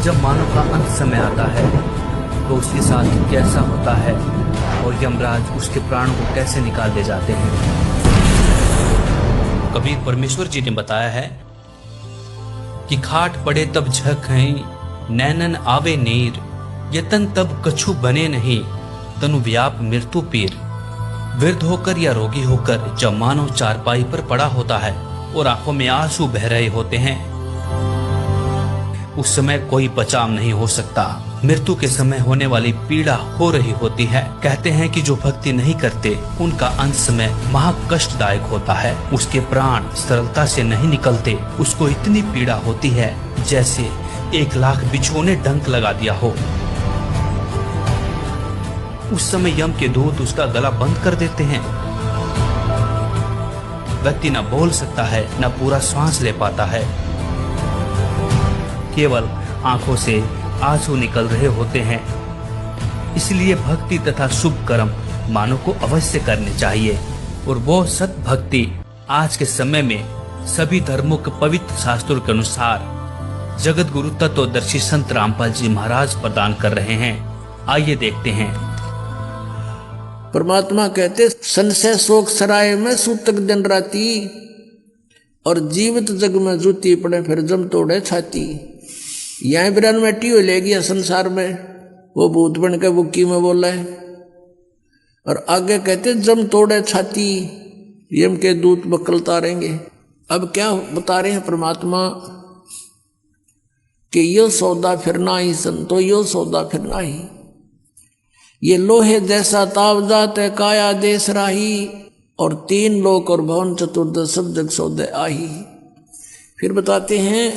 जब मानव का अंत समय आता है तो उसके साथ कैसा होता है और यमराज उसके प्राणों को कैसे निकाल ले जाते हैं। कबीर परमेश्वर जी ने बताया है कि खाट पड़े तब झक हैं, नैनन आवे नीर, यतन तब कछु बने नहीं, तनु व्याप मृत्यु पीर। वृद्ध होकर या रोगी होकर जब मानव चारपाई पर पड़ा होता है और आंखों में आंसू बह रहे होते हैं, उस समय कोई बचाव नहीं हो सकता। मृत्यु के समय होने वाली पीड़ा हो रही होती है। कहते हैं कि जो भक्ति नहीं करते उनका अंत समय महाकष्टदायक होता है। उसके प्राण सरलता से नहीं निकलते। उसको इतनी पीड़ा होती है जैसे 1,00,000 बिच्छुओं ने डंक लगा दिया हो। उस समय यम के दूत उसका गला बंद कर देते हैं। व्यक्ति न बोल सकता है, न पूरा श्वास ले पाता है। केवल आंखों से आंसू निकल रहे होते हैं। इसलिए भक्ति तथा शुभ कर्म मानव को अवश्य करने चाहिए, और वो सत भक्ति आज के समय में सभी धर्मों के पवित्र शास्त्रों के अनुसार जगत गुरु तत्वदर्शी संत रामपाल जी महाराज प्रदान कर रहे हैं। आइए देखते हैं। परमात्मा कहते संशय शोक सराय में सूतक दिन राती, और जीवित जग में जूती पड़े फिर जम तोड़े छाती। यहाँ बिरान बैठी हो ले गया संसार में, वो भूत बन के बुक्की में बोला है। और आगे कहते जम तोड़े छाती, यम के दूत बकल तारेंगे। अब क्या बता रहे हैं परमात्मा कि यो सौदा फिरना ही संतो, यो सौदा फिरना ही। ये लोहे जैसा ताव जात है काया देश राही, और 3 लोक और भवन चतुर्दश सब जग सौदे आही। फिर बताते हैं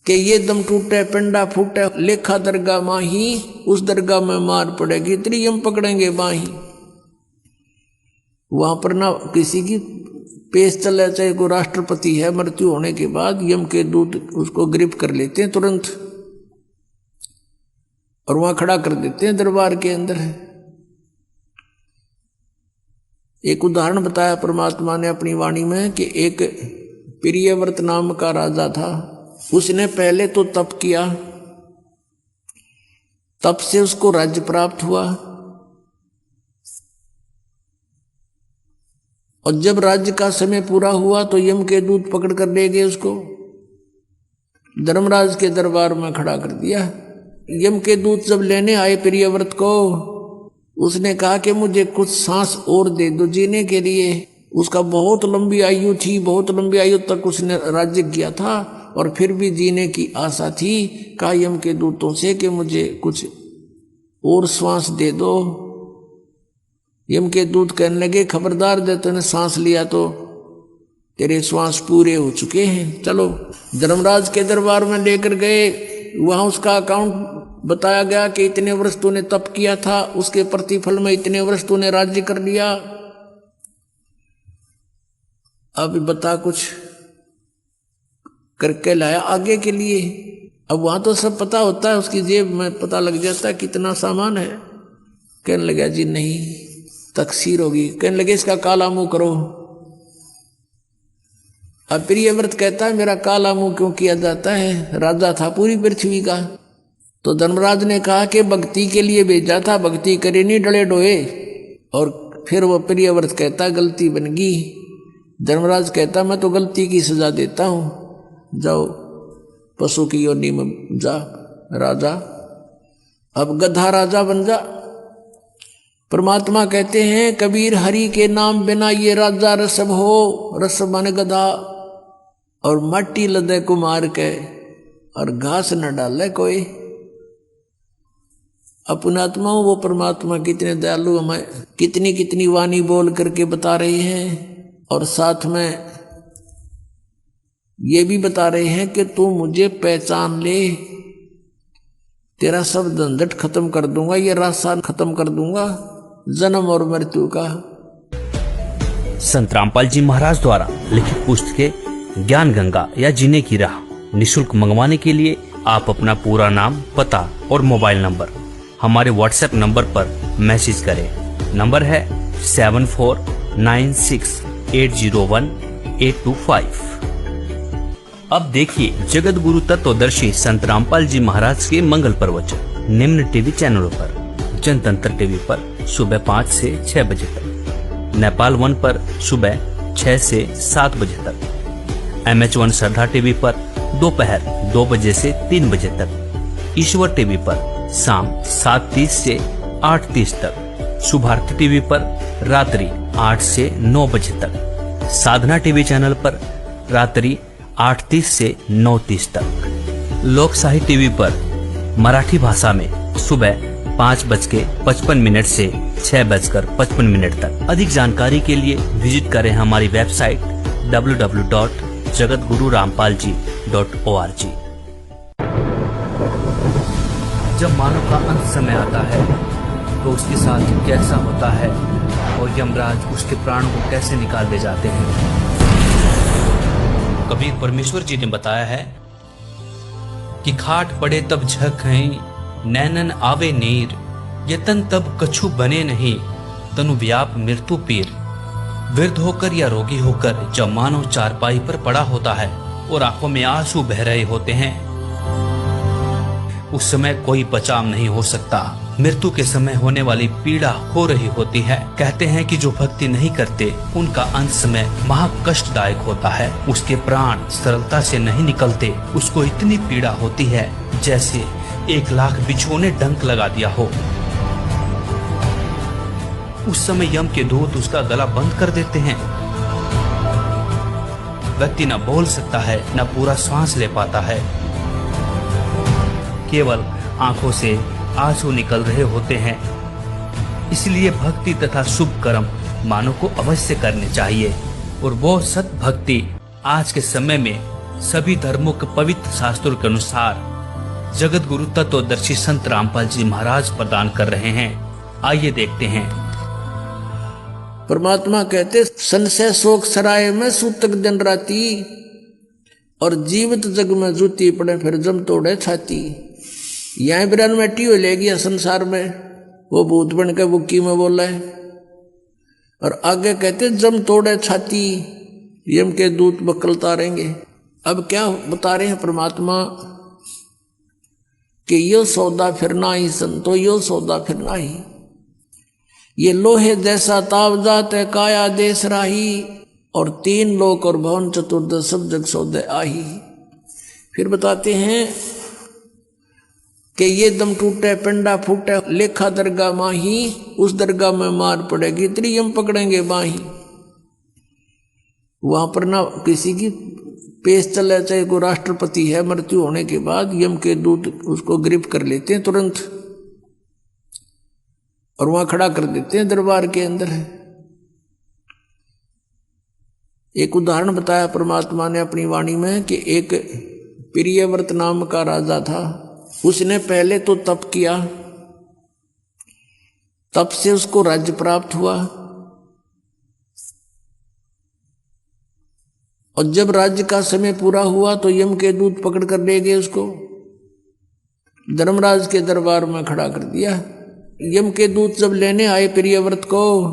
कि ये दम टूटे पिंडा फूटे लेखा दरगाह माही, उस दरगाह में मार पड़ेगी इतनी यम पकड़ेंगे बाही। वहां पर ना किसी की पेश चले, चाहे कोई राष्ट्रपति है, मृत्यु होने के बाद यम के दूत उसको गिरफ्त कर लेते हैं तुरंत, और वहां खड़ा कर देते हैं दरबार के अंदर। एक उदाहरण बताया परमात्मा ने अपनी वाणी में कि एक प्रियव्रत नाम का राजा था। उसने पहले तो तप किया, तप से उसको राज्य प्राप्त हुआ, और जब राज्य का समय पूरा हुआ तो यम के दूत पकड़ कर ले गए उसको, धर्मराज के दरबार में खड़ा कर दिया। यम के दूत जब लेने आए प्रियव्रत को, उसने कहा कि मुझे कुछ सांस और दे दो जीने के लिए। उसका बहुत लंबी आयु थी, बहुत लंबी आयु तक उसने राज्य किया था, और फिर भी जीने की आशा थी। कहा यम के दूतों से कि मुझे कुछ और श्वास दे दो। यम के दूत कहने लगे खबरदार, दे तूने सांस लिया तो तेरे श्वास पूरे हो चुके हैं। चलो धर्मराज के दरबार में लेकर गए। वहां उसका अकाउंट बताया गया कि इतने वर्ष तूने तप किया था, उसके प्रतिफल में इतने वर्ष तूने राज्य कर लिया। अब बता कुछ करके लाया आगे के लिए। अब वहां तो सब पता होता है, उसकी जेब में पता लग जाता है कितना सामान है। कहने लगा जी नहीं, तकसीर होगी। कहने लगे इसका काला मुंह करो। अब प्रियव्रत कहता है मेरा काला मुंह क्यों किया जाता है, राजा था पूरी पृथ्वी का। तो धर्मराज ने कहा कि भक्ति के लिए भेजा था, भक्ति करे नहीं डले डोए। और फिर वो प्रियव्रत कहता गलती बन गई। धर्मराज कहता मैं तो गलती की सजा देता हूं, जाओ पशु की योनि में जा राजा, अब गधा राजा बन जा। परमात्मा कहते हैं कबीर हरि के नाम बिना ये राजा रसब हो, रसब माने गधा, और मट्टी लदे कुमार के, और घास न डाले कोई। अपनात्मा वो परमात्मा कितने दयालु हमें कितनी कितनी वाणी बोल करके बता रहे हैं, और साथ में ये भी बता रहे हैं कि तू मुझे पहचान ले, तेरा सब झंझट खत्म कर दूंगा, ये रास्ता खत्म कर दूंगा जन्म और मृत्यु का। संत रामपाल जी महाराज द्वारा लिखित पुस्तकें ज्ञान गंगा या जीने की राह निःशुल्क मंगवाने के लिए आप अपना पूरा नाम, पता और मोबाइल नंबर हमारे व्हाट्सएप नंबर पर मैसेज करें। नंबर है 7496801825। अब देखिए जगत गुरु तत्वदर्शी संत रामपाल जी महाराज के मंगल प्रवचन निम्न टीवी चैनलों पर: जनतंत्र टीवी पर सुबह 5 से 6 बजे तक, नेपाल 1 पर सुबह 6 से 7 बजे तक, MH1 श्रद्धा टीवी पर दोपहर 2 बजे से 3 बजे तक, ईश्वर टीवी पर शाम 7:30 से 8:30 तक, शुभारती टीवी पर रात्रि 8 से 9 बजे तक, साधना टीवी चैनल पर रात्रि 8:30 से 9:30 तक, लोकशाही टीवी पर मराठी भाषा में सुबह 5:55 से 6:55 तक। अधिक जानकारी के लिए विजिट करें हमारी वेबसाइट www.jagatgururampalji.org। जब मानव का अंत समय आता है तो उसके साथ कैसा होता है और यमराज उसके प्राणों को कैसे निकाल ले जाते हैं। कबीर परमेश्वर जी ने बताया है कि खाट पड़े तब झक हैं, नैनन आवे नीर, यतन तब कछु बने नहीं, तनु व्याप मृत्यु पीर। वृद्ध होकर या रोगी होकर जब मानव चारपाई पर पड़ा होता है और आंखों में आंसू बह रहे होते हैं, उस समय कोई बचाव नहीं हो सकता। मृत्यु के समय होने वाली पीड़ा हो रही होती है। कहते हैं कि जो भक्ति नहीं करते उनका अंत समय महाकष्टदायक होता है। उसके प्राण सरलता से नहीं निकलते। उसको इतनी पीड़ा होती है जैसे 1,00,000 बिच्छुओं ने डंक लगा दिया हो। उस समय यम के दूत उसका गला बंद कर देते हैं। व्यक्ति न बोल सकता है, न पूरा श्वास ले पाता है। केवल आंखों से आंसू निकल रहे होते हैं। इसलिए भक्ति तथा शुभ कर्म मानव को अवश्य करने चाहिए और वो सत भक्ति आज के समय में सभी धर्मों के पवित्र शास्त्रों के अनुसार जगत गुरु तत्वदर्शी संत रामपाल जी महाराज प्रदान कर रहे हैं। आइए देखते हैं। परमात्मा कहते संशय शोक सराय में सूतक दिन राती, और जीवित जग में जूती पड़े फिर जम तोड़े छाती। यहाँ बिरान मैटी हो लेगी संसार में, वो भूत बन के बुक्की में बोला है। और आगे कहते जम तोड़े छाती, यम के दूत बकल तारेंगे। अब क्या बता रहे हैं परमात्मा कि यो सौदा फिर ना ही संतो, यो सौदा फिर ना ही। ये लोहे जैसा ताव जात है काया देश राही, और 3 लोक और भवन चतुर्दश सब जग सौदे आही। फिर बताते हैं कि ये दम टूटे पिंडा फूटे लेखा दरगाह माही, उस दरगाह में मार पड़ेगी त्रियम पकड़ेंगे बाही। वहां पर ना किसी की पेश चले, चाहे कोई राष्ट्रपति है, मृत्यु होने के बाद यम के दूत उसको गिरफ्त कर लेते हैं तुरंत और वहां खड़ा कर देते हैं दरबार के अंदर। एक उदाहरण बताया परमात्मा ने अपनी वाणी में कि एक प्रियव्रत नाम का राजा था। उसने पहले तो तप किया, तप से उसको राज्य प्राप्त हुआ, और जब राज्य का समय पूरा हुआ तो यम के दूत पकड़ कर ले गए उसको, धर्मराज के दरबार में खड़ा कर दिया। यम के दूत जब लेने आए प्रियव्रत को,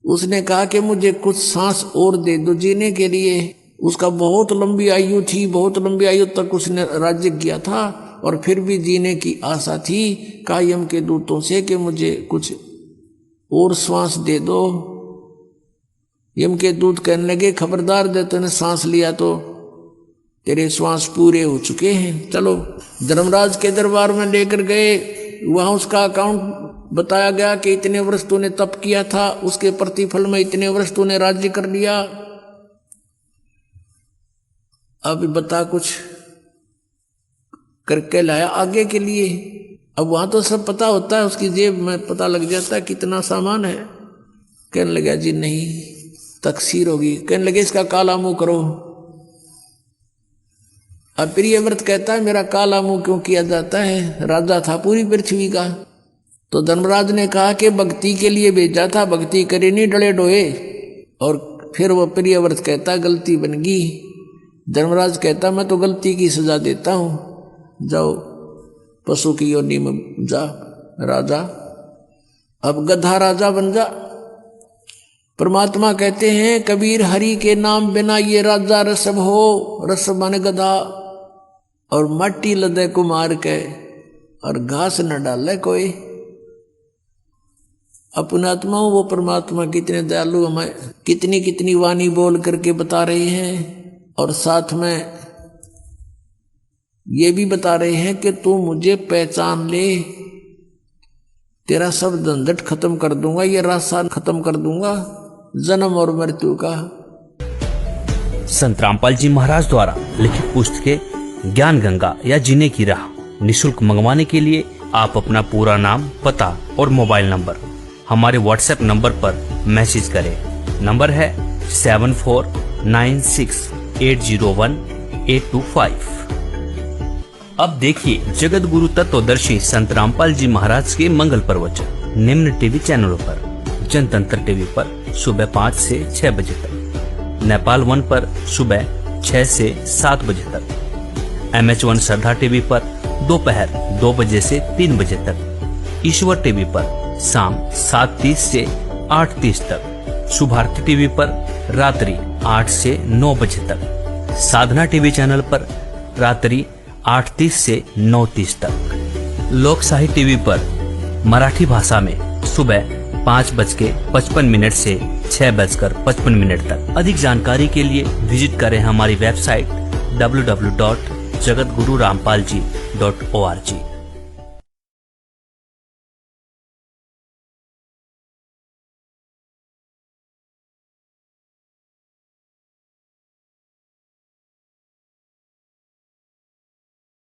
उसने कहा कि मुझे कुछ सांस और दे दो जीने के लिए। उसका बहुत लंबी आयु थी, बहुत लंबी आयु तक उसने राज्य किया था और फिर भी जीने की आशा थी। कहा यम के दूतों से कि मुझे कुछ और श्वास दे दो। यम के दूत कहने लगे खबरदार, दे तूने सांस लिया तो तेरे श्वास पूरे हो चुके हैं। चलो धर्मराज के दरबार में लेकर गए। वहां उसका अकाउंट बताया गया कि इतने वर्ष तूने तप किया था, उसके प्रतिफल में इतने वर्ष तूने राज्य कर लिया। अब बता कुछ करके लाया आगे के लिए। अब वहां तो सब पता होता है, उसकी जेब में पता लग जाता है कितना सामान है। कहने लगा जी नहीं, तकसीर होगी। कहने लगे इसका काला मुंह करो। अब प्रियव्रत कहता है मेरा काला मुंह क्यों किया जाता है, राजा था पूरी पृथ्वी का। तो धर्मराज ने कहा कि भक्ति के लिए भेजा था, भक्ति करे नहीं डले डोए। और फिर वो प्रियव्रत कहता गलती बन गई। धर्मराज कहता मैं तो गलती की सजा देता हूं, जाओ पशु की योनि में जा राजा, अब गधा राजा बन जा। परमात्मा कहते हैं कबीर हरि के नाम बिना ये राजा रसम हो, रसम माने गधा, और मट्टी लदे कुमार के और घास न डाले कोई। अपने आत्माओं वो परमात्मा कितने दयालु हमें कितनी कितनी वाणी बोल करके बता रहे हैं, और साथ में ये भी बता रहे हैं कि तू मुझे पहचान ले, तेरा सब झंझट खत्म कर दूंगा, ये रास्ता खत्म कर दूंगा जन्म और मृत्यु का। संत रामपाल जी महाराज द्वारा लिखित पुस्तकें ज्ञान गंगा या जीने की राह निशुल्क मंगवाने के लिए आप अपना पूरा नाम, पता और मोबाइल नंबर हमारे व्हाट्सएप नंबर पर मैसेज करें। नंबर है 7496801825। अब देखिए जगत गुरु तत्वदर्शी संत रामपाल जी महाराज के मंगल प्रवचन निम्न टीवी चैनलों पर। जनतंत्र टीवी पर सुबह 5 से 6 बजे तक, नेपाल 1 पर सुबह 6 से 7 बजे तक, MH1 श्रद्धा टीवी पर दोपहर 2 बजे से 3 बजे तक, ईश्वर टीवी पर शाम 7:30 से 8:30 तक, शुभारती टीवी पर रात्रि 8 से 9 बजे तक, साधना टीवी चैनल पर रात्रि 8:30 से 9:30 तक, लोक साहित्य टीवी पर मराठी भाषा में सुबह 5:55 से 6:55 तक। अधिक जानकारी के लिए विजिट करें हमारी वेबसाइट www.jagatgururampalji.org।